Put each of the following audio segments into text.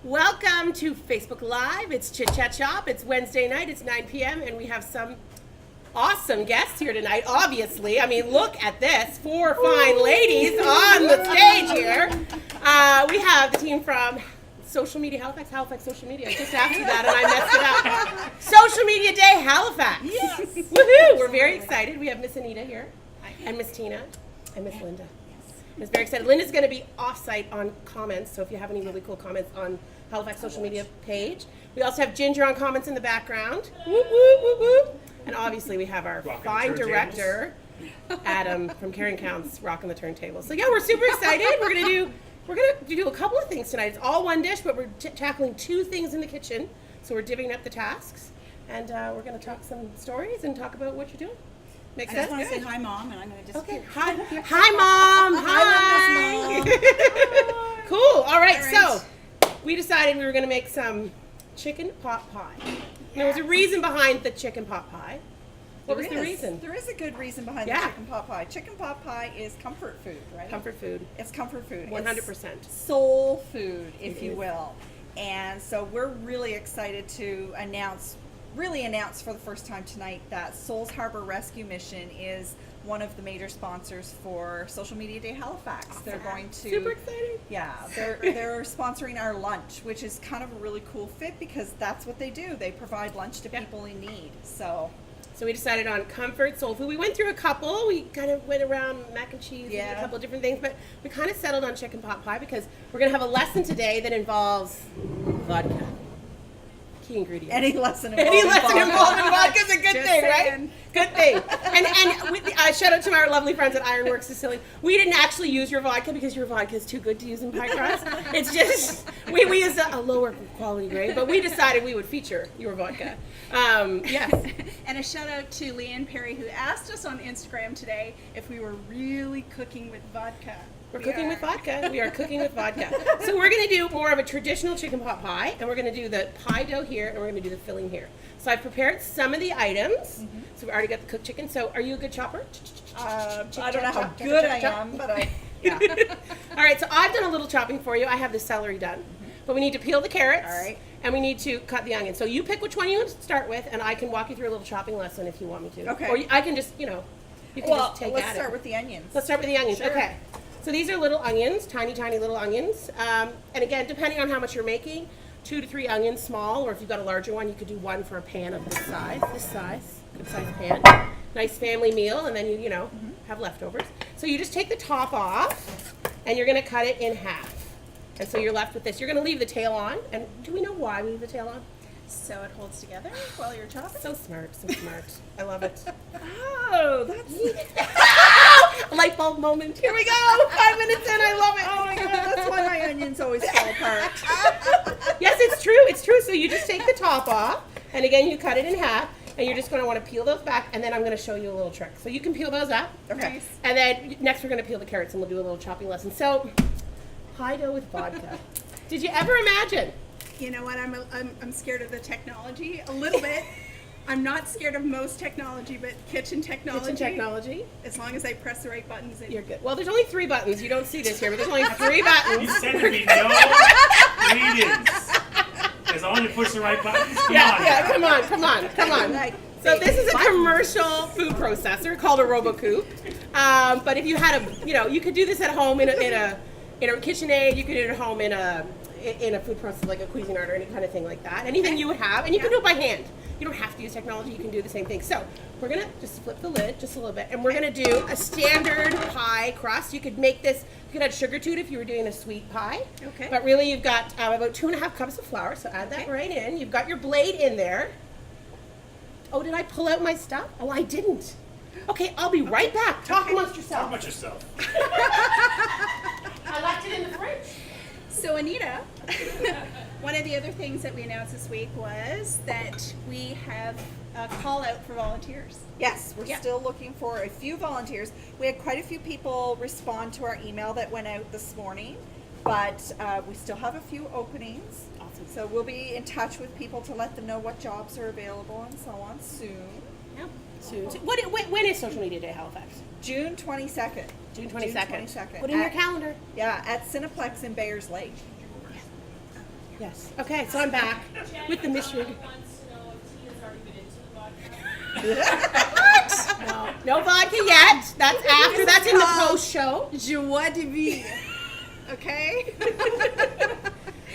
Welcome to Facebook Live. It's Chit Chat Shop. It's Wednesday night. It's 9 p.m. and we have some awesome guests here tonight, obviously. I mean, look at this. 4 fine ladies on the stage here. We have the team from Social Media Halifax Social Media. I just asked you that and I messed it up. Social Media Day Halifax. Yes. Woohoo! We're very excited. We have Miss Anita here and Miss Tina and Miss Linda. I'm very excited. Linda's going to be off-site on comments, so if you have any really cool comments on Halifax social media page. We also have Ginger on comments in the background. Whoop, whoop, whoop, whoop. And obviously we have our fine director, Adam from CaringCounts, rocking the turntables. So yeah, we're super excited. We're gonna do a couple of things tonight. It's all one dish, but we're tackling 2 things in the kitchen. So we're divvying up the tasks, and we're gonna talk some stories and talk about what you're doing. Make sense? I just want to say hi, Mom, and I'm going to disappear. Okay. Hi, Mom. Hi. Hi. Cool. All right. So we decided we were going to make some chicken pot pie. There was a reason behind the chicken pot pie. What was the reason? There is a good reason behind the chicken pot pie. Chicken pot pie is comfort food, right? Comfort food. It's comfort food. 100%. Soul food, if you will. And so we're really excited to announce for the first time tonight that Souls Harbor Rescue Mission is one of the major sponsors for Social Media Day Halifax. They're going to super exciting. Yeah, they're sponsoring our lunch, which is kind of a really cool fit because that's what they do. They provide lunch to people in need. So we decided on comfort soul food. We went through a couple. We kind of went around mac and cheese and a couple of different things, but we kind of settled on chicken pot pie because we're going to have a lesson today that involves vodka. Key ingredient. Any lesson involving vodka is a good thing, saying. Right? Good thing. And with shout out to our lovely friends at Ironworks Distillery. We didn't actually use your vodka because your vodka is too good to use in pie crust. It's just we used a lower quality grade, but we decided we would feature your vodka. Yes. And a shout out to Leanne Perry who asked us on Instagram today if we were really cooking with vodka. We're cooking with vodka. We are cooking with vodka. So we're going to do more of a traditional chicken pot pie, and we're going to do the pie dough here, and we're going to do the filling here. So I've prepared some of the items. Mm-hmm. So we've already got the cooked chicken. So are you a good chopper? I don't know how good I am, but yeah. All right, so I've done a little chopping for you. I have the celery done. But we need to peel the carrots. All right. And we need to cut the onion. So you pick which one you want to start with, and I can walk you through a little chopping lesson if you want me to. Okay. Or I can just, you can just take let's start with the onions. Let's start with the onions. Sure. Okay. So these are little onions, tiny, tiny little onions. And again, depending on how much you're making, 2 to 3 onions small, or if you've got a larger one, you could do 1 for a pan of this size, good size pan. Nice family meal, and then you have leftovers. So you just take the top off, and you're gonna cut it in half. And so you're left with this. You're gonna leave the tail on, and do we know why we leave the tail on? So it holds together while you're chopping. So smart, so smart. I love it. Oh, that's a light bulb moment. Here we go. 5 minutes in, I love it. oh my god, that's why my onions always fall apart. Yes, it's true. It's true. So you just take the top off, and again, you cut it in half, and you're just going to want to peel those back, and then I'm going to show you a little trick. So you can peel those up. Okay. Nice. And then next we're going to peel the carrots, and we'll do a little chopping lesson. So, pie dough with vodka. Did you ever imagine? You know what? I'm scared of the technology a little bit. I'm not scared of most technology, but kitchen technology. As long as I press the right buttons. You're good. Well, there's only 3 buttons. You don't see this here, but there's only 3 buttons. You said there'd be no readings. As long as you push the right buttons. Come on. So this is a commercial food processor called a RoboCoupe. But if you had you could do this at home in a KitchenAid. You could do it at home in a food processor like a Cuisinart or any kind of thing like that. Anything you would have, and you can do it by hand. You don't have to use technology. You can do the same thing. So we're gonna just flip the lid just a little bit, and we're gonna do a standard pie crust. You could make this. You could add sugar to it if you were doing a sweet pie. Okay. But really, you've got about 2.5 cups of flour. So add that right in. You've got your blade in there. Oh, did I pull out my stuff? Oh, I didn't. Okay, I'll be right back. Talk amongst yourself. Talk about yourself. I left it in the fridge. So Anita, one of the other things that we announced this week was that we have a call out for volunteers. Yes, we're still looking for a few volunteers. We had quite a few people respond to our email that went out this morning, but we still have a few openings. Awesome. So we'll be in touch with people to let them know what jobs are available and so on soon. Yep. Soon. When is Social Media Day Halifax? June 22nd. June 22nd. 22nd. Put in your calendar. Yeah, at Cineplex in Bayers Lake. Yes. Okay, so I'm back with the mystery. Wants to know if Tia's already been into the vodka. No vodka yet. That's after. That's in the post show. Joie de vivre. Okay?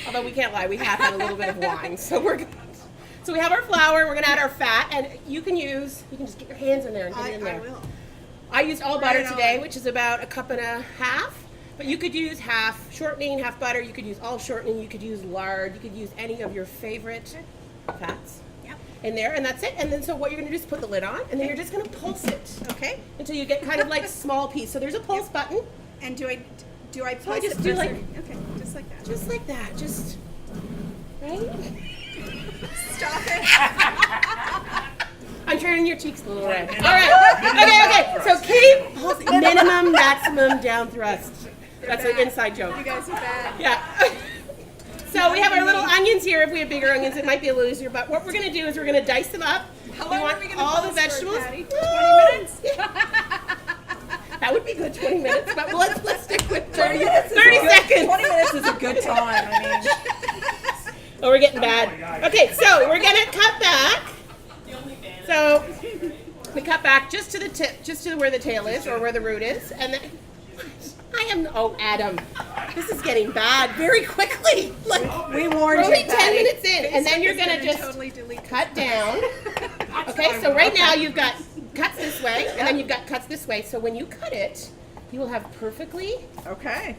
Although we can't lie, we have had a little bit of wine, so we're good. So we have our flour. We're gonna add our fat, and you can just get your hands in there and get it in there. I will. I used all butter Right on. today, which is about 1.5 cups. But you could use half shortening, half butter. You could use all shortening. You could use lard. You could use any of your favorite fats Yep. in there, and that's it. And then so what you're gonna do is put the lid on, and then you're just gonna pulse it, Okay. until you get kind of like small piece. So there's a pulse button, And do I So I pulse just it do first like- or- okay, just like that. just like that, just right. Stop it. I'm turning your cheeks a little red. All right. Okay. So keep pulsing. Minimum, maximum, down thrust. That's an inside joke. You guys are bad. Yeah. So we have our little onions here. If we have bigger onions, it might be a little easier. But what we're going to do is we're going to dice them up. How We long want are we gonna all the pause for, vegetables. Patty? 20 minutes? That would be good, 20 minutes. But let's stick with 30 minutes is 30 good. seconds. 20 minutes is a good time. I mean, Oh, we're getting bad. Okay, so we're going to cut back. So we cut back just to the tip, just to where the tail is or where the root is. And then Adam, this is getting bad very quickly. Like, we we're warned only you, 10 Patty. minutes in, and then you're It's gonna gonna just totally delete cut down. Okay, so right now you've got cuts this way, and then you've got cuts this way. So when you cut it, you will have perfectly Okay.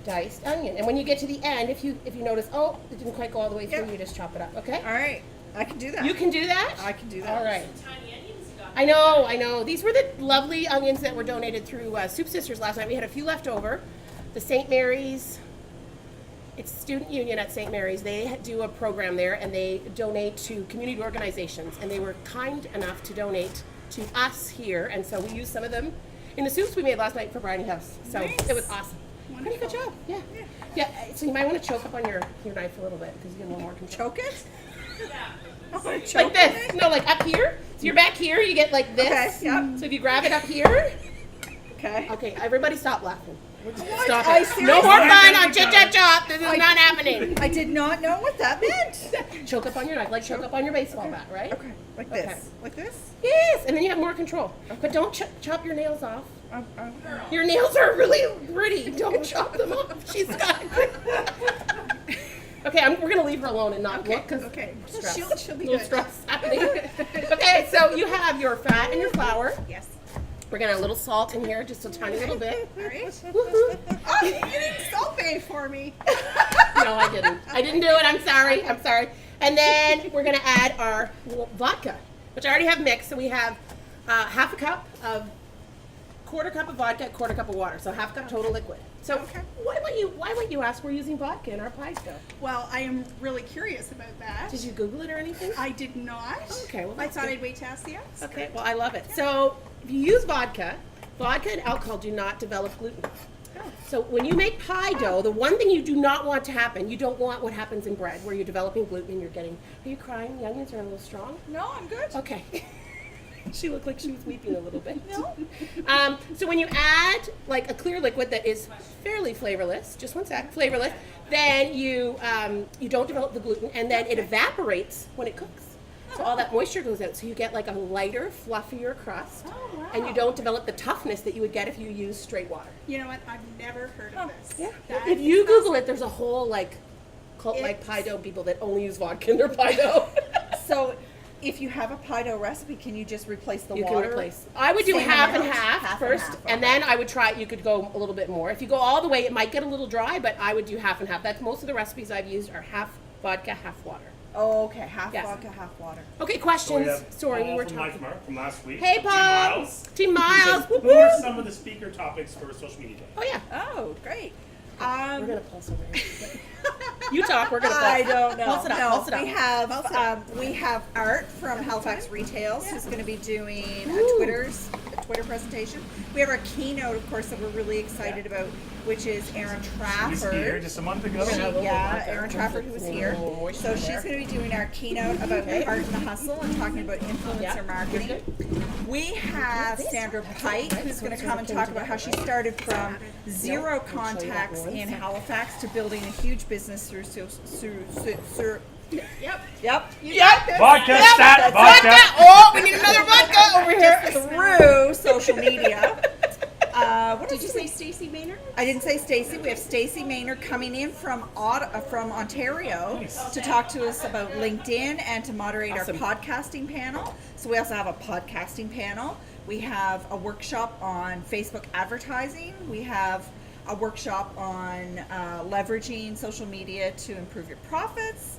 diced onion. And when you get to the end, if you notice, oh, it didn't quite go all the way through, Yep. you just chop it up. Okay, All right. I can do that. you can do that. I can do that. All right. Tiny onions you got. I know. These were the lovely onions that were donated through Soup Sisters last night. We had a few left over. The St. Mary's, it's Student Union at St. Mary's. They do a program there, and they donate to community organizations. And they were kind enough to donate to us here, and so we used some of them in the soups we made last night for Brownie House. So Nice. it was awesome. Pretty good Wonderful. job. Yeah. Yeah. So you might want to choke up on your knife a little bit because you get a little more control. Choke it? Like this. No, like up here. So you're back here. You get like this. Okay, yep. So if you grab it up here. Okay. Okay, everybody stop laughing. Stop I it. seriously- No more fun on Chit Chat Chop. This is not happening. I did not know what that meant. Choke up on your knife, like choke up on your baseball bat, right? Okay. Like Okay. this. Like this? Yes, and then you have more control. But don't chop your nails off. Oh. Your nails are really pretty. Don't chop them off. She's got. Okay, we're gonna leave her alone and not look because Okay. stress. She'll be little good. stress happening. Okay, so you have your fat and your flour. Yes. We're gonna add a little salt in here, just a tiny little bit. All right. Woohoo. Oh, you didn't salve for me. No, I didn't. I didn't do it. I'm sorry. I'm sorry. And then we're going to add our vodka, which I already have mixed. So we have half a cup of, quarter cup of vodka, quarter cup of water. So half cup total liquid. So Okay. why might you ask we're using vodka in our pie dough? Well, I am really curious about that. Did you Google it or anything? I did not. Okay, well, I that's thought good. I'd wait to ask the expert. Okay, well, I love it. So if you use vodka and alcohol do not develop gluten. So when you make pie dough, the one thing you do not want to happen, you don't want what happens in bread, where you're developing gluten and you're getting, are you crying? The onions are a little strong? No, I'm good. Okay. She looked like she was weeping a little bit. No. So when you add like a clear liquid that is fairly flavorless, just one sec, flavorless, then you don't develop the gluten, and then it evaporates when it cooks. So all that moisture goes out, so you get like a lighter, fluffier crust, and you don't develop the toughness that you would get if you use straight water. You know what? I've never heard of this. Yeah. That If you Google it, there's a whole like cult like It's- pie dough people that only use vodka in their pie dough. So, if you have a pie dough recipe, can you just replace the You water? can replace. I would do Same half and amount? half Half and first, half, and okay. then I would try. You could go a little bit more. If you go all the way, it might get a little dry, but I would do half and half. That's most of the recipes I've used are half vodka, half water. Oh, okay. Half Yes. vodka, half water. Okay, So we questions. have Sorry, we Paul were from talking. Life from last week. Hey, Team Paul. Miles. Team Miles. Who Whoop, are whoop. some of the speaker topics for social media day? Oh yeah. Oh, great. We're gonna pulse over here. You talk. We're gonna. Pulse. I don't know. Pulse it up. No, Pulse it up. we have Art from Halifax Retails who's going to be doing Twitter presentation. We have our keynote, of course, that we're really excited about, which is Erin She's here Trafford. just a month ago. Erin Trafford, who was here. So she's going to be doing our keynote about the art and the hustle and talking about influencer marketing. We have Sandra Pike, who's going to come and talk about how she started from 0 contacts in Halifax to building a huge business through Vodka, stat, vodka. Oh, we need another vodka over here. through social media. What Did you say Stacey Maynard? I didn't say Stacey. We have Stacey Maynard coming in from Ontario to talk to us about LinkedIn and to moderate Awesome. our podcasting panel. So we also have a podcasting panel. We have a workshop on Facebook advertising. We have a workshop on leveraging social media to improve your profits.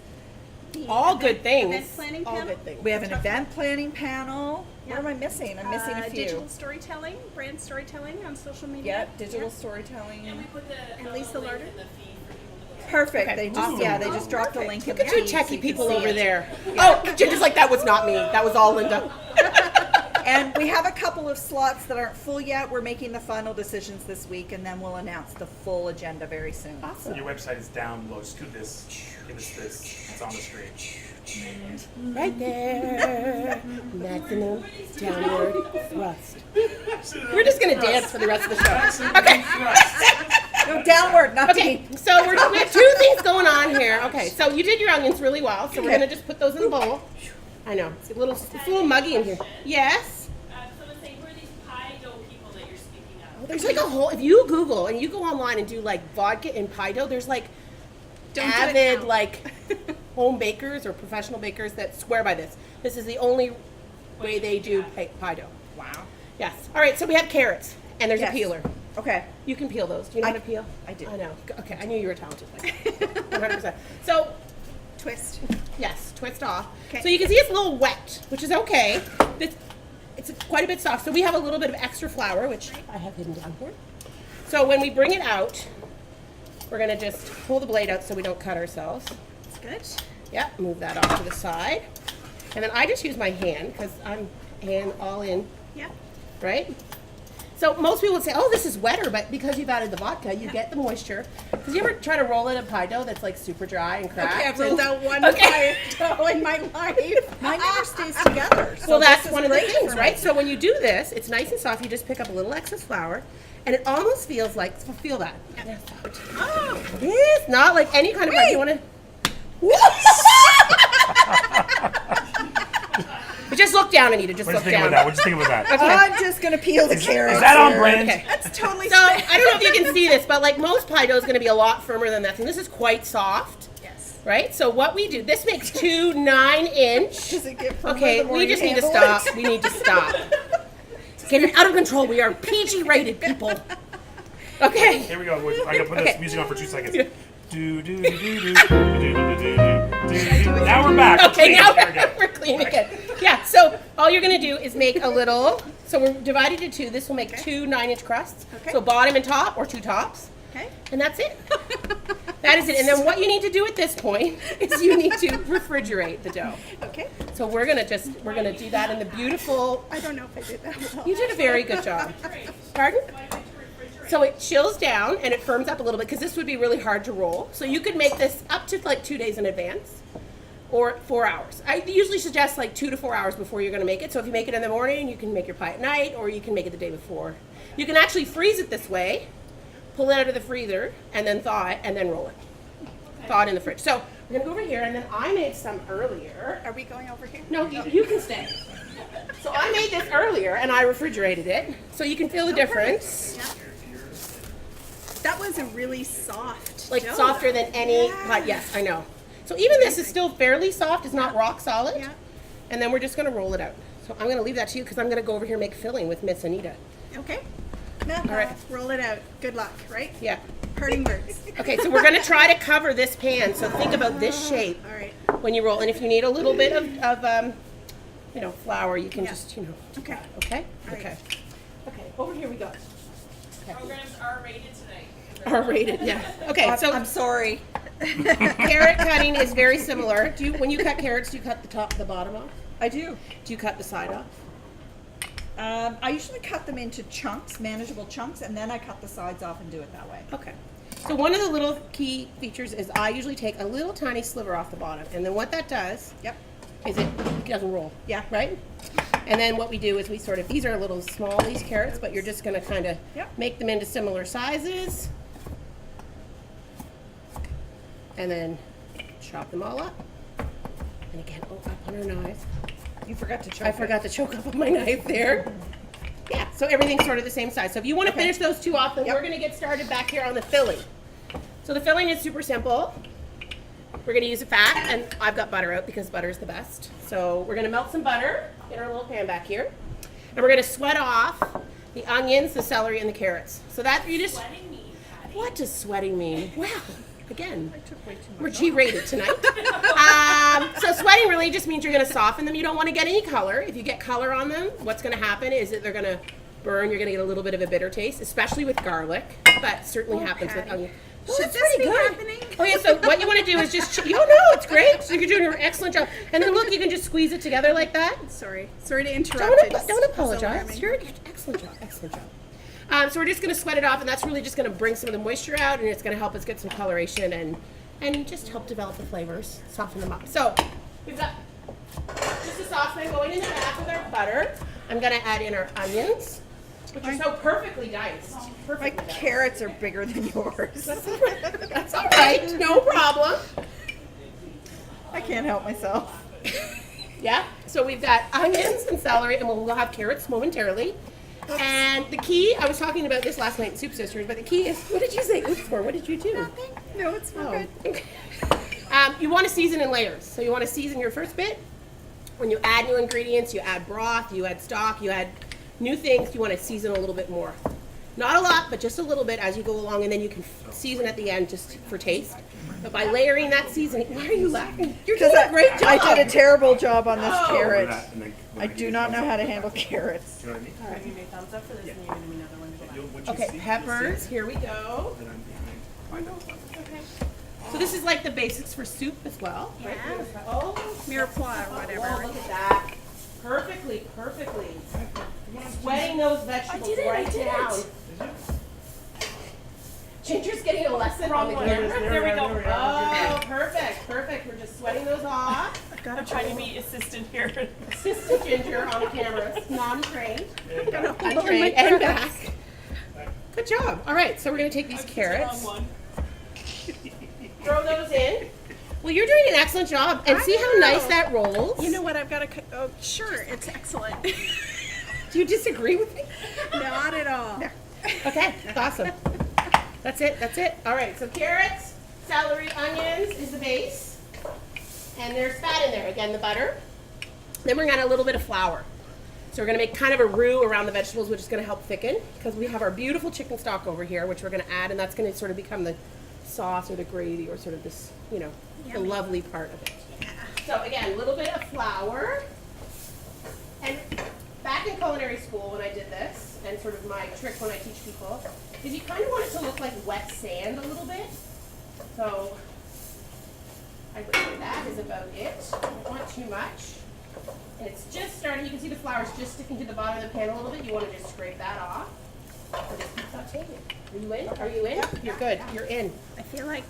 All good things. Event planning All panel? good things. We have an event planning panel. Yeah. What am I missing? I'm missing a few. Digital storytelling, brand storytelling on social media. Yep, digital storytelling. And we put the And Lisa link Larder? in the feed for people to look at. Perfect. Okay, They just awesome. they just dropped the link in Look the at you feed so techie you can people see over it. there. Oh, just like that was not me. That was all Linda. And we have a couple of slots that aren't full yet. We're making the final decisions this week, and then we'll announce the full agenda very soon. Awesome. Your website is down below. Just do this. Give us this. It's on the screen. Right there. Maximum downward thrust. We're just going to dance for the rest of the show. Okay. No, downward, not Okay, so we have two things going on here. Okay, so you did your onions really well, so we're Okay. going to just put those in the bowl. I know, it's a little muggy in here. Yes. Someone's saying, who are these pie dough people that you're speaking of? There's like a whole, if you Google and you go online and do like vodka and pie dough, there's like Don't do it avid now. like home bakers or professional bakers that swear by this. This is the only way they do pie dough. Wow. Yes. All right, so we have carrots and there's Yes. a peeler. Okay. You can peel those. Do you know how to peel? I do. I know. Okay, I knew you were talented. Like 100%. So, Twist. yes, twist off. Okay. So you can see it's a little wet, which is okay. It's quite a bit soft. So we have a little bit of extra flour, which I have hidden down here. So when we bring it out, we're going to just pull the blade out so we don't cut ourselves. That's good. Yep, move that off to the side. And then I just use my hand because I'm hand all in, Yeah. right? So most people would say, oh, this is wetter, but because you've added the vodka, you get the moisture. Because you ever try to roll in a pie dough that's like super dry and cracked? Okay, I've rolled and- out one Okay. pie dough in my life. Mine never stays together. So Well, that's this is one of the great things, for right? me. So when you do this, it's nice and soft. You just pick up a little excess flour, and it almost feels like, feel that. Oh, It is not like any kind of bread. You want to... But just look down, Anita. Just What do you look think down. about that? What do you think about that? I'm just gonna peel the carrots. Is that on here. brand? Okay. that's totally So I don't know if you can see this, but like most pie dough is going to be a lot firmer than this, and this is quite soft, Yes. right? So what we do, this makes two 9-inch. Does it get firmer Okay, the more we you just need to handle stop. it? We need to stop. It's getting out of control. We are PG rated people. Okay. Here we go. I gotta put Okay. this music on for 2 seconds. Do do do do do do do do do do. Now we're back. Okay, now There we go. we're clean again. Yeah, so all you're gonna do is make a little, so we're divided into two. This will make two 9-inch crusts. Okay. So bottom and top, or two tops. Okay. And that's it. That is it. And then what you need to do at this point is you need to refrigerate the dough. Okay. So we're gonna do that in the beautiful, I don't know if I did that well. you did a very good job. Pardon? So it chills down and it firms up a little bit because this would be really hard to roll. So you could make this up to like 2 days in advance or 4 hours. I usually suggest like 2 to 4 hours before you're gonna make it. So if you make it in the morning, you can make your pie at night, or you can make it the day before. You can actually freeze it this way, pull it out of the freezer, and then thaw it, and then roll it. Thaw it in the fridge. So we're gonna go over here, and then I made some earlier. Are we going over here? No, you can stay. So I made this earlier, and I refrigerated it, so you can feel the difference. Yeah. That was a really soft Like dough. softer than any Yeah. pie. Yes, I know. So even this is still fairly soft. It's not rock solid. Yeah. And then we're just gonna roll it out. So I'm gonna leave that to you because I'm gonna go over here and make filling with Miss Anita. Okay. No, All right. roll it out. Good luck, right? Yeah. Parting words. Okay, so we're gonna try to cover this pan. So think about this shape All right. when you roll. And if you need a little bit of flour, you can Yeah. just, Okay. okay? All right. Okay. Okay, over here we go. Programs are rated tonight. R-rated, yeah. Okay, so I'm sorry. carrot cutting is very similar. When you cut carrots, do you cut the bottom off? I do. Do you cut the side off? I usually cut them into chunks, manageable chunks, and then I cut the sides off and do it that way. Okay. So one of the little key features is I usually take a little tiny sliver off the bottom, and then what that does Yep. is it doesn't roll. Yeah. Right? And then what we do is we sort of, these are a little small, these carrots, but you're just gonna kind of Yep. make them into similar sizes. And then chop them all up. And again, up on our knife. You forgot to choke I forgot to choke up on my knife there. Yeah, so everything's sort of the same size. So if you want to finish those two off, then Yep. we're going to get started back here on the filling. So the filling is super simple. We're going to use a fat, and I've got butter out because butter is the best. So we're going to melt some butter in our little pan back here. And we're going to sweat off the onions, the celery, and the carrots. So that you just... Sweating me, Patty. What does sweating mean? Wow. Again, I took way too we're much. G-rated tonight. So sweating really just means you're going to soften them. You don't want to get any color. If you get color on them, what's going to happen is that they're going to burn. You're going to get a little bit of a bitter taste, especially with garlic. But certainly happens with Patty. onion. Well, Should that's this pretty be good. happening? Oh yeah. So what you want to do is just you know it's great. So you're doing an excellent job. And then look, you can just squeeze it together like that. Sorry to interrupt. Don't apologize. You're excellent job. Excellent job. So we're just going to sweat it off, and that's really just going to bring some of the moisture out, and it's going to help us get some coloration and just help develop the flavors, soften them up. So we've got just a saucepan going in the back with our butter. I'm going to add in our onions, which are so perfectly diced. My Perfectly diced. carrots are bigger than yours. That's all right. No problem. I can't help myself. Yeah. So we've got onions and celery, and we'll have carrots momentarily. And the key, I was talking about this last night in Soup Sisters, but the key is, what did you say oops for? What did you do? No, it's not good. Okay. You want to season in layers. So you want to season your first bit. When you add new ingredients, you add broth, you add stock, you add new things, you want to season a little bit more. Not a lot, but just a little bit as you go along, and then you can season at the end just for taste. But by layering that seasoning, why are you laughing? You're doing a great job. I did a terrible job on this Oh. carrot. That, and then when I give do you not thumbs know up, how to handle carrots. you know what I mean? Are you giving me a thumbs up for this, and you're giving me another one to go back? Once you Okay, see- peppers, see it, here we go. then I'm behind. Okay. So this is like the basics for soup as well, right? Yeah. Oh, Mirepoix or oh, whatever. look at that. Perfectly. Sweating those vegetables right down. Ginger's getting a lesson on the one. camera. There we go. Oh, perfect. We're just sweating those off. I'm trying to be assistant here. Assistant Ginger on the camera, non-trained. Untrained Untrained and back. Good job. All right, so we're going to take these I picked carrots, the wrong one. throw those in. Well, you're doing an excellent job. And I see how know. nice that rolls? You know what? I've got to. Oh, sure, it's excellent. Do you disagree with me? Not at all. Okay, awesome. That's it. All right, so carrots, celery, onions is the base. And there's fat in there. Again, the butter. Then we're going to add a little bit of flour. So we're going to make kind of a roux around the vegetables, which is going to help thicken, because we have our beautiful chicken stock over here, which we're going to add, and that's going to sort of become the sauce or the gravy or sort of this, you know, the Yummy. lovely part of it. So again, a little bit of flour. And back in culinary school when I did this, and sort of my trick when I teach people, is you kind of want it to look like wet sand a little bit. So I would say that is about it. I don't want too much. And it's just starting, you can see the flour's just sticking to the bottom of the pan a little bit. You want to just scrape that off. And just keep sauteing it. Are you in? Are you in? You're good. You're in. I feel like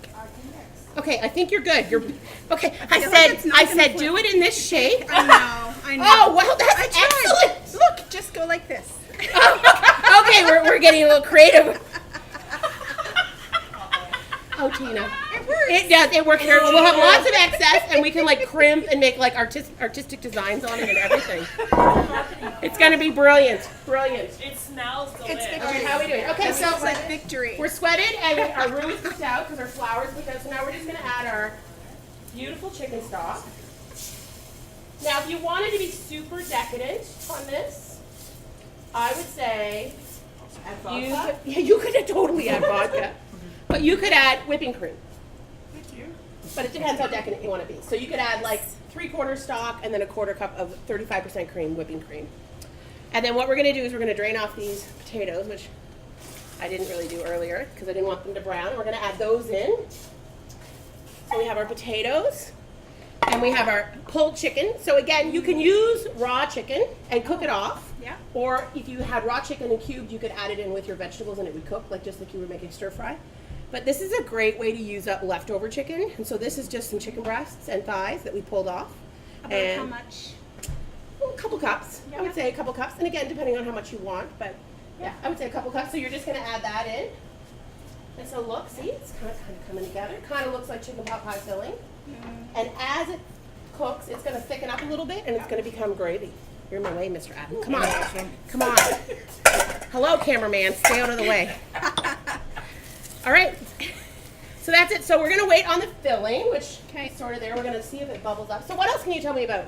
Okay, I think you're good. You're okay. I feel like it's not I gonna said flip. do it in this shape. I know. Oh, well, that's I tried. excellent. Look, just go like this. Okay, we're getting a little creative. Oh, Tina. It works. It does. It works very well. We'll have lots of excess, and we can like crimp and make like artistic designs on it and everything. It's gonna be brilliant. Brilliant. It smells delicious. It's Okay, how are we doing? Okay, This so looks like victory. we're sweated and our roux is cooked out because our flour is cooked out. So now we're just gonna add our beautiful chicken stock. Now, if you wanted to be super decadent on this, I would say you could totally add vodka, but you could add whipping cream. Thank you. But it depends how decadent you want to be. So you could add like 3/4 stock and then a 1/4 cup of 35% cream, whipping cream. And then what we're going to do is we're going to drain off these potatoes, which I didn't really do earlier because I didn't want them to brown. We're going to add those in. So we have our potatoes. And we have our pulled chicken. So again, you can use raw chicken and cook it off. Yeah. Or if you had raw chicken and cubed, you could add it in with your vegetables and it would cook just like you were making stir fry. But this is a great way to use up leftover chicken. And so this is just some chicken breasts and thighs that we pulled off. About how much? Well, a couple cups. I would say a couple cups. And again, depending on how much you want, but yeah, I would say a couple cups. So you're just going to add that in. And so look, see, it's kind of coming together. Kind of looks like chicken pot pie filling. And as it cooks, it's going to thicken up a little bit and it's going to become gravy. You're in my way, Mr. Adam. Come on. Come on. Hello, cameraman. Stay out of the way. All right. So that's it. So we're going to wait on the filling, which is sort of there. We're going to see if it bubbles up. So what else can you tell me about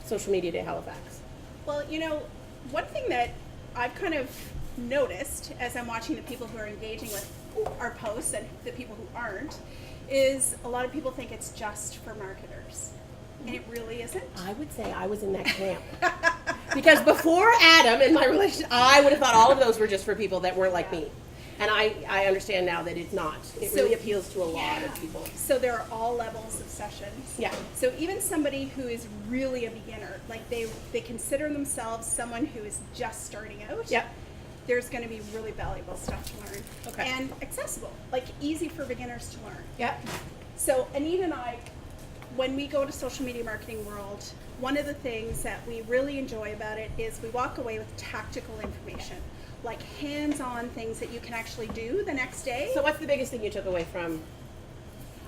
Social Media Day Halifax? Well, you know, one thing that I've kind of noticed as I'm watching the people who are engaging with our posts and the people who aren't, is a lot of people think it's just for marketers. And it really isn't. I would say I was in that camp. Because before Adam and my relationship, I would have thought all of those were just for people that weren't like me. And I understand now that it's not. It really appeals to a lot of people. So there are all levels of sessions. Yeah. So even somebody who is really a beginner, like they consider themselves someone who is just starting out. Yep. There's going to be really valuable stuff to learn. Okay. And accessible, like easy for beginners to learn. Yep. So Anita and I, when we go to social media marketing world, one of the things that we really enjoy about it is we walk away with tactical information, like hands-on things that you can actually do the next day. So what's the biggest thing you took away from?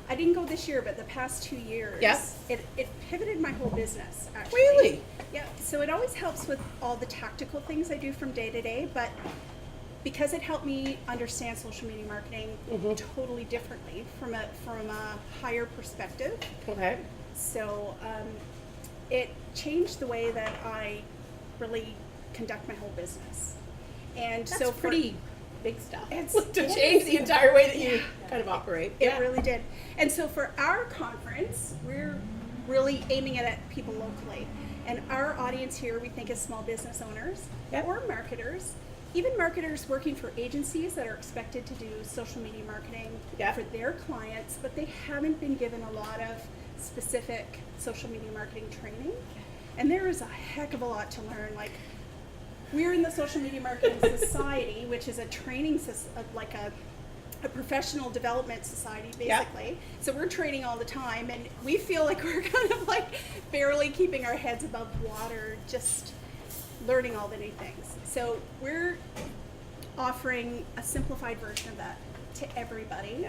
I didn't go this year, but the past 2 years, Yes. it pivoted my whole business, actually. Really? Yeah, so it always helps with all the tactical things I do from day to day, but because it helped me understand social media marketing totally differently from a higher perspective. Okay. So it changed the way that I really conduct my whole business. And That's so pretty big stuff. It's- to it change is. the entire way that you kind of operate. It really did. And so for our conference, we're really aiming it at people locally. And our audience here, we think, is small business owners or marketers, even marketers working for agencies that are expected to do social media marketing for their clients, but they haven't been given a lot of specific social media marketing training. And there is a heck of a lot to learn. Like, we're in the Social Media Marketing Society, which is a training, like a professional development society, basically. So we're training all the time, and we feel like we're kind of like barely keeping our heads above water, just learning all the new things. So we're offering a simplified version of that to everybody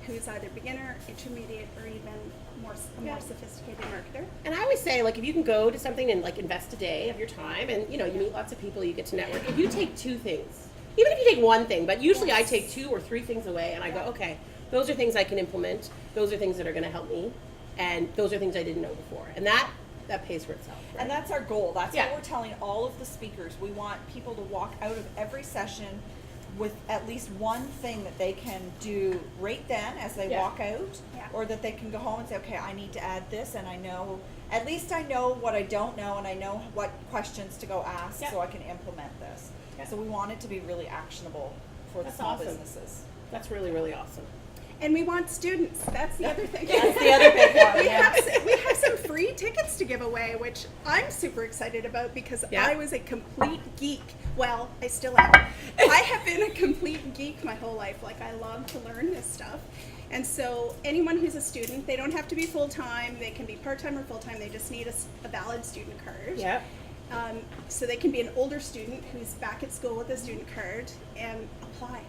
who's either beginner, intermediate, or even more sophisticated marketer. And I always say, like, if you can go to something and like invest a day of your time, and you know, you meet lots of people, you get to network. If you take 2 things, even if you take 1 thing, but usually I take 2 or 3 things away, and I go, okay, those are things I can implement. Those are things that are going to help me, and those are things I didn't know before, and that pays for itself. Right? And that's our goal. That's what we're telling all of the speakers. We want people to walk out of every session with at least one thing that they can do right then as they walk out, or that they can go home and say, okay, I need to add this, and I know, at least I know what I don't know, and I know what questions to go ask so I can implement this. So we want it to be really actionable for the small businesses. That's really, really awesome. And we want students. That's the other thing. That's the other big one. We have some free tickets to give away, which I'm super excited about because I was a complete geek. Well, I still am. I have been a complete geek my whole life. Like, I love to learn this stuff. And so anyone who's a student, they don't have to be full-time. They can be part-time or full-time. They just need a valid student card. Yeah. So they can be an older student who's back at school with a student card and apply.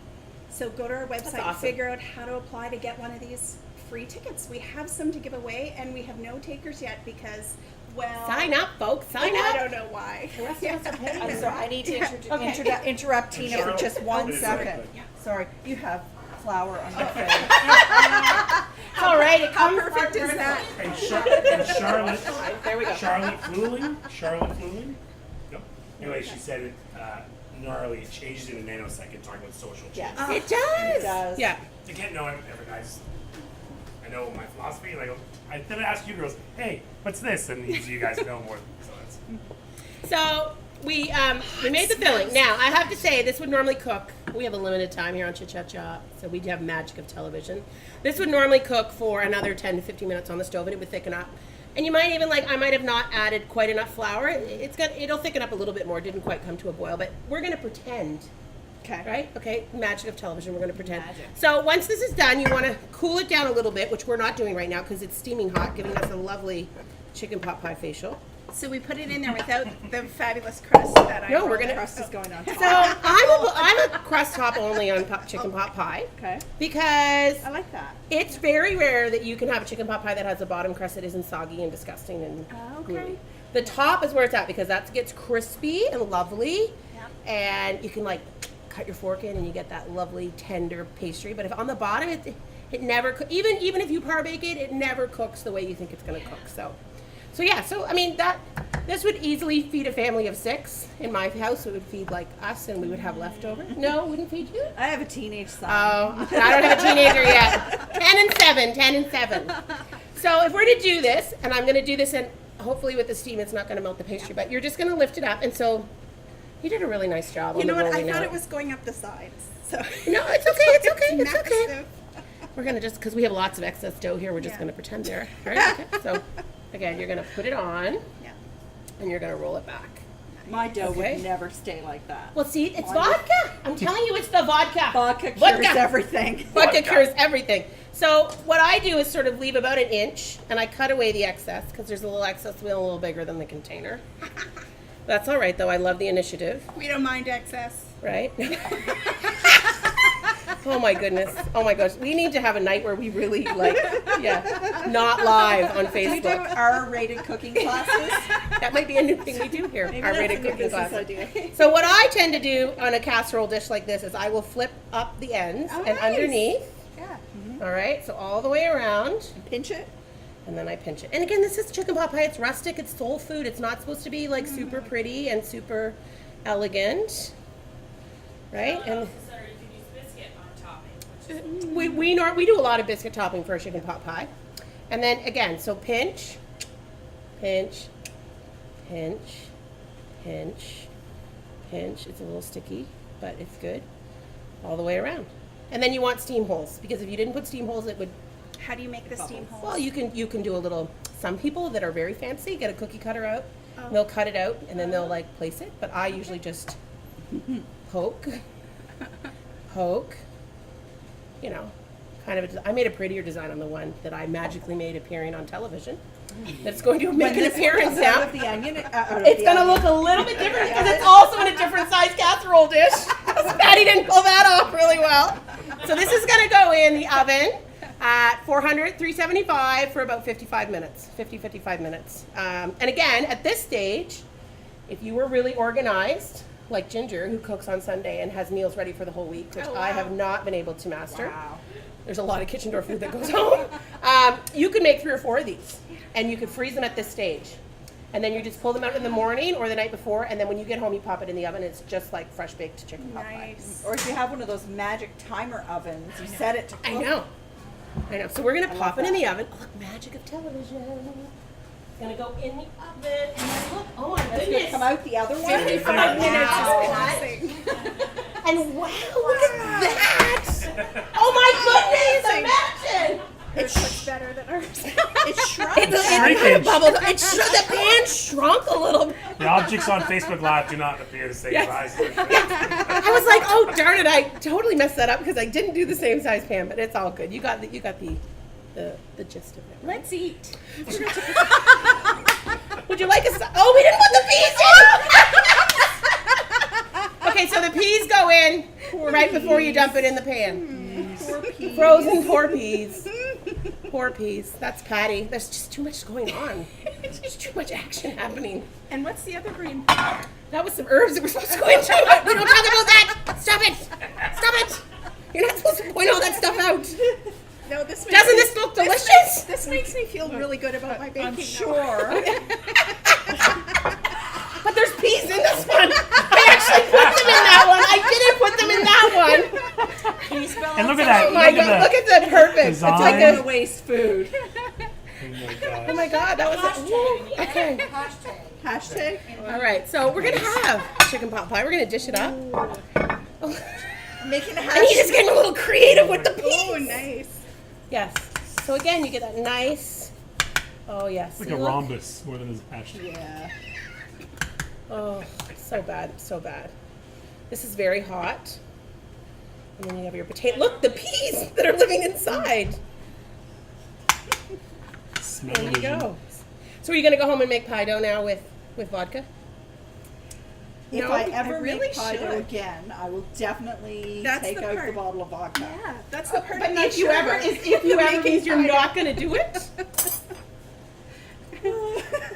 So go to our website, figure out how to apply to get one of these free tickets. We have some to give away, and we have no takers yet because, well... Sign up, folks. Sign up. I don't know why. The rest of us are paying. I'm sorry, I need to interrupt Tina for just 1 second. Sorry, you have flour on your face. It's all right. How perfect is that? And Charlotte, There we go. Charlotte Fluling? No. Anyway, she said it gnarly. It changes in a nanosecond talking about social change. Yes. It does. It does. Yeah. Again, no, I know my philosophy, and I go, then I ask you girls, hey, what's this? And you guys know more. So we made the filling. Now, I have to say, this would normally cook. We have a limited time here on Chit Chat Chat, so we have magic of television. This would normally cook for another 10 to 15 minutes on the stove, and it would thicken up. And you might even I might have not added quite enough flour. It'll thicken up a little bit more. It didn't quite come to a boil, but we're gonna pretend. Okay. Right? Okay, magic of television, we're gonna pretend. Magic. So once this is done, you wanna cool it down a little bit, which we're not doing right now because it's steaming hot, giving us a lovely chicken pot pie facial. So we put it in there without the fabulous crust that I No, we're rolled gonna- out. Crust is going on top. So I'm a crust top only on chicken pot pie Okay. because I like that. it's very rare that you can have a chicken pot pie that has a bottom crust that isn't soggy and disgusting and Okay. gooey. The top is where it's at because that gets crispy and lovely, and you can cut your fork in and you get that lovely tender pastry. But if on the bottom, it never even if you par bake it, it never cooks the way you think it's gonna cook. So yeah. So I mean this would easily feed a family of 6. In my house, it would feed us, and we would have leftover. No, it wouldn't feed you. I have a teenage son. Oh, I don't have a teenager yet. 10 and 7. So if we're to do this, and I'm going to do this, and hopefully with the steam, it's not going to melt the pastry, but you're just going to lift it up. And so you did a really nice job. You on know the what? I rolling thought out. it was going up the sides. So No, it's okay. It's okay. It's okay. massive. We're going to just, because we have lots of excess dough here, we're just Yeah. going to pretend there. Right? Okay. So again, you're going to put it on, Yeah. and you're going to roll it back. My dough Okay. would never stay like that. Well, see, it's Why would- vodka. I'm telling you, it's the vodka. Vodka cures everything. Vodka cures everything. So what I do is sort of leave about an inch, and I cut away the excess because there's a little excess wheel a little bigger than the container. That's all right, though. I love the initiative, We don't mind excess. right? Oh my goodness. Oh my gosh. We need to have a night where we really not live on Do you do Facebook. R-rated cooking classes? That might be a new thing we do here. Maybe Our that's rated a new cooking business class. idea. So what I tend to do on a casserole dish like this is I will flip up the ends Oh, and nice. underneath. Yeah. All right, so all the way around. Pinch it. And then I pinch it. And again, this is chicken pot pie. It's rustic. It's soul food. It's not supposed to be super pretty and super elegant, right? I And also started to use biscuit on topping, which is we do a lot of biscuit topping for our chicken pot pie. And then again, so pinch, pinch, pinch, pinch, pinch. It's a little sticky, but it's good. All the way around. And then you want steam holes because if you didn't put steam holes, it would. How do you make the steam holes? Well, you can do a little. Some people that are very fancy get a cookie cutter out. Oh. And they'll cut it out and then they'll place it. But I usually just poke. You know, kind of. I made a prettier design on the one that I magically made appearing on television. That's going to make an When this appearance comes out now. of the onion, out of It's the going to onion. look a little bit different because it's also in a different size casserole dish. Patty didn't pull that off really well. So this is going to go in the oven at 375 for about 55 minutes, 55 minutes. And again, at this stage, if you were really organized, like Ginger, who cooks on Sunday and has meals ready for the whole week, which I have not been able to master. Wow. There's a lot of kitchen door food that goes home. You could make 3 or 4 of these, and you could freeze them at this stage. And then you just pull them out in the morning or the night before, and then when you get home, you pop it in the oven. It's just like fresh baked chicken pot pie. Nice. Or if you have one of those magic timer ovens, you set it to cook. I know. So we're gonna pop it love in that. the oven. Oh, look, magic of television. It's gonna go in the oven, and then look. Oh my It's gonna goodness. come out the other one. 55 minutes is Wow. passing. And wow, look at that! Oh my goodness! Imagine! It looks better than ours. It's shrunk. Shrinkage. Bubbled. The pan shrunk a little. The objects on Facebook Live do not appear the same size. I was like, oh darn it! I totally messed that up because I didn't do the same size pan, but it's all good. You got the gist of it. Let's eat. Would you like a? Oh, we didn't put the peas in. Okay, so the peas go in right before you dump it in the pan. Poor peas. Frozen poor peas. Poor peas. That's Patty. There's just too much going on. There's too much action happening. And what's the other green? That was some herbs that we're supposed to go into. We don't talk about that. Stop it. Stop it. You're not supposed to point all that stuff out. No, this makes Doesn't me, this look delicious? This makes me feel really good about my baking. I'm now. sure. But there's peas in this one. I actually put them in that one. I didn't put them in that one. Can you spell And look out at that. Oh my god, look at the perfect. It's design. like something to a, waste food? oh my god, that was it. Ooh, okay. Hashtag. All right, so we're gonna have chicken pot pie. We're gonna dish it up. Oh, Making a Anita's hashtag. getting a little creative with the peas. Oh, nice. Yes. So again, you get that nice Oh yes. It's like See, a look. rhombus more than a hash. Yeah. Oh, so bad, so bad. This is very hot. And then you have your potato. Look, the peas that are living inside. Smell There you go. So are you gonna go home and make pie dough now with vodka? If No, I ever really make pie dough should. again, I will definitely That's take the out part. the bottle of vodka. Yeah, that's the part. But I'm not if you sure ever, about. if you ever Making means you're pie dough. not gonna do it.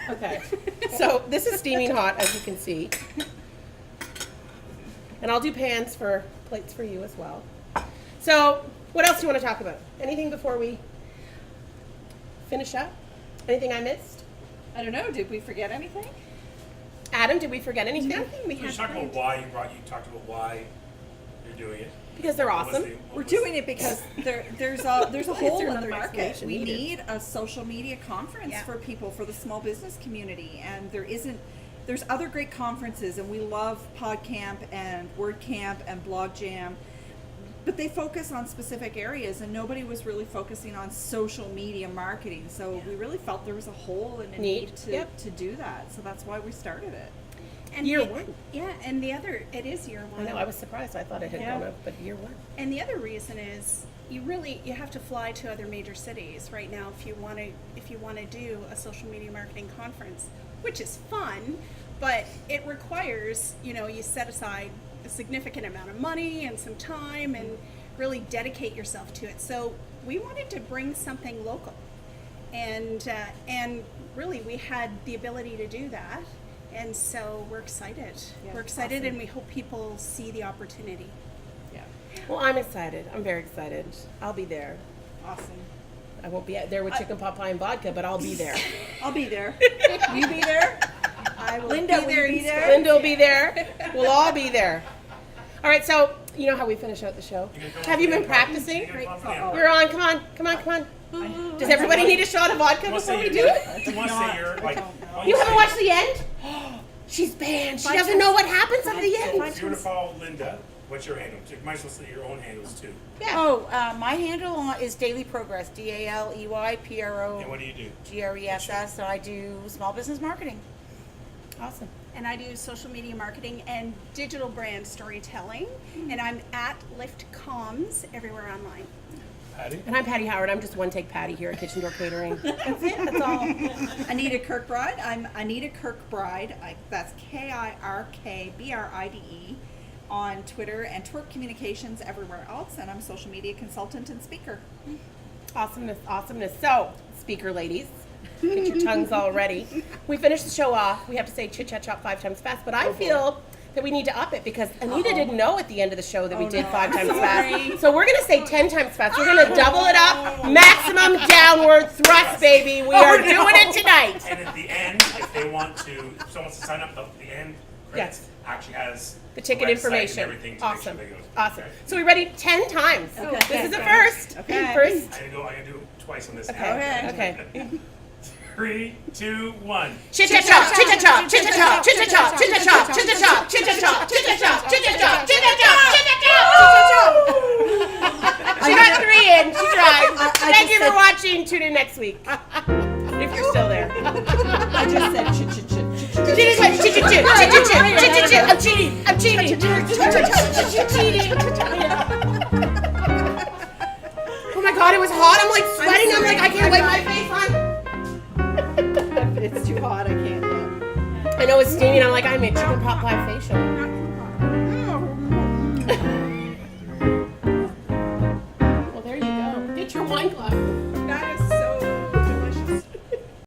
Okay. So this is steaming hot, as you can see. And I'll do plates for you as well. So what else do you want to talk about? Anything before we finish up? Anything I missed? I don't know. Did we forget anything? Adam, did we forget anything? Nothing we You had talked about planned. why you talked about why you're doing it. Because they're What was awesome. the- what We're was- doing it because there's a hole there in the another market. explanation We needed? need a social media conference Yeah. for people, for the small business community, and there's other great conferences, and we love PodCamp and WordCamp and Blog Jam, but they focus on specific areas, and nobody was really focusing on social media marketing. So we really felt there was a hole and a need to do that. So that's why we started it. And Year the- one. Yeah, and the other, it is year I one. know, I was surprised. I thought it had Yeah. gone up, but year one. And the other reason is you have to fly to other major cities right now if you want to do a social media marketing conference, which is fun, but it requires, you set aside a significant amount of money and some time and really dedicate yourself to it. So we wanted to bring something local, and really we had the ability to do that. And so we're excited. Yeah, we're excited, awesome. and we hope people see the opportunity. Yeah. Well, I'm excited. I'm very excited. I'll be there. Awesome. I won't be there with chicken pot pie and vodka, but I'll be there. I'll be there. Will you be there? I will Linda, be will there you be instead. there? Linda will be there. We'll all be there. All right, so you know how we finish out the show. You're gonna go Have you been for the improv? practicing? You're gonna go for the improv? We're on. Come on. Does everybody need a shot of vodka You wanna before say we do you're- it? You want to say you're like? why You say- haven't watched the end? She's banned. She doesn't know what happens at the So end. if you were to follow Linda, what's your handle? You might as well say your own handles too. Yeah. Oh, my handle is Daily Progress, And what do you do? DaleyProgress, and I do small business marketing. Awesome. And I do social media marketing and digital brand storytelling. And I'm at Lift Comms everywhere online. Patty? And I'm Patty Howard. I'm just one take Patty here at Kitchen Door Catering. That's it. That's all. Anita Kirkbride. I'm Anita Kirkbride. That's KIRKBRIDE on Twitter, and Twerk Communications everywhere else. And I'm a social media consultant and speaker. Awesomeness. So, speaker ladies, get your tongues all ready. We finish the show off. We have to say chit chat chop 5 times fast, but I feel that we need to up it because Anita didn't know at the end of the show that we did 5 times fast. So we're going to say 10 times fast. We're going to double it up. Maximum downward thrust, baby. We are doing it tonight. And at the end, if they want to, if someone wants to sign up, at the end, credits Yes. actually has The ticket website information. and everything to Awesome. make sure they go. Awesome. Okay? So we ready 10 times. This is the first. Okay. First. I'm gonna do it twice on this. Okay. 3, 2, 1. Chit chat chop, chit chat chop, chit chat chop, chit chat chop, chit chat chop, chit chat chop, chit chat chop, chit chat chop, chit chat chop, chit chat chop, chit chat chop. She got 3 in. She tried. Thank you for watching. Tune in next week. If you're still there. I just said chit chit chit. Chit chat chit chat chit chat chit chat. I'm cheating. I'm cheating. Oh my god, it was hot. I'm like sweating. I'm like, I can't wipe my face on. It's too hot. I can't yet. I know it's steaming. I'm like, I made chicken pot pie facial.